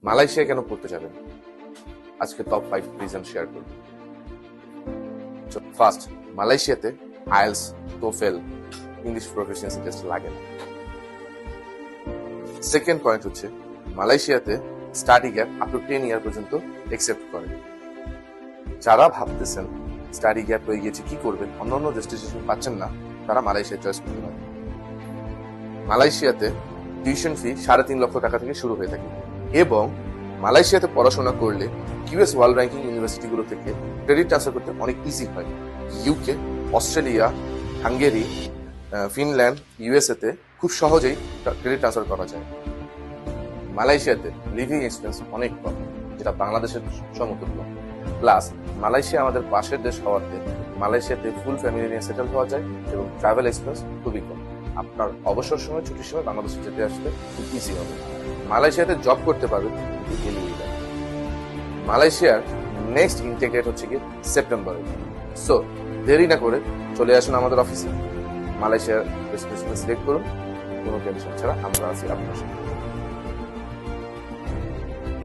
Malaysia কেন পড়তে যাবেন? আজকে টপ 5 রিজন শেয়ার করব। ফার্স্ট, মালয়েশিয়াতে IELTS, TOEFL, English proficiency test লাগে না। সেকেন্ড পয়েন্ট হচ্ছে, মালয়েশিয়াতে স্টাডি গ্যাপ আপ টু 10 ইয়ার পর্যন্ত একসেপ্ট করে। যারা ভাবতেছেন স্টাডি গ্যাপ হয়ে গিয়েছে কি করবেন, অন্যান্য ডেস্টিনেশন পাচ্ছেন না, তারা মালয়েশিয়া চয়েস করতে পারেন। মালয়েশিয়াতে টিউশন ফি 3.5 লক্ষ টাকা থেকে শুরু হয়ে থাকে এবং মালয়েশিয়াতে পড়াশোনা করলে ইউএস ওয়ার্ল্ড র্যাঙ্কিং ইউনিভার্সিটিগুলো থেকে ক্রেডিট ট্রান্সফার করতে অনেক ইজি হয়। UK, Australia, Hungary, Finland, USA তে খুব সহজেই ক্রেডিট ট্রান্সফার করা যায়। মালয়েশিয়াতে লিভিং এক্সপেন্স অনেক কম, যেটা বাংলাদেশের সমতুল্য। প্লাস মালয়েশিয়া আমাদের পাশের দেশ হওয়াতে মালয়েশিয়াতে ফুল ফ্যামিলি নিয়ে সেটেল হওয়া যায় এবং ট্রাভেল এক্সপেন্স খুবই কম। আপনার অবসর সময়, ছুটির সময় বাংলাদেশে যেতে আসতে খুব ইজি হবে। মালয়েশিয়াতে জব করতে পারবেন ইলিগাল। মালয়েশিয়ার নেক্সট ইনটেক ডেট হচ্ছে কি সেপ্টেম্বরে। সো দেরি না করে চলে আসুন আমাদের অফিসে, মালয়েশিয়ার ডেস্টিনেশন সিলেক্ট করুন। কোনো টেনশন ছাড়া আমরা আছি আপনার সাথে।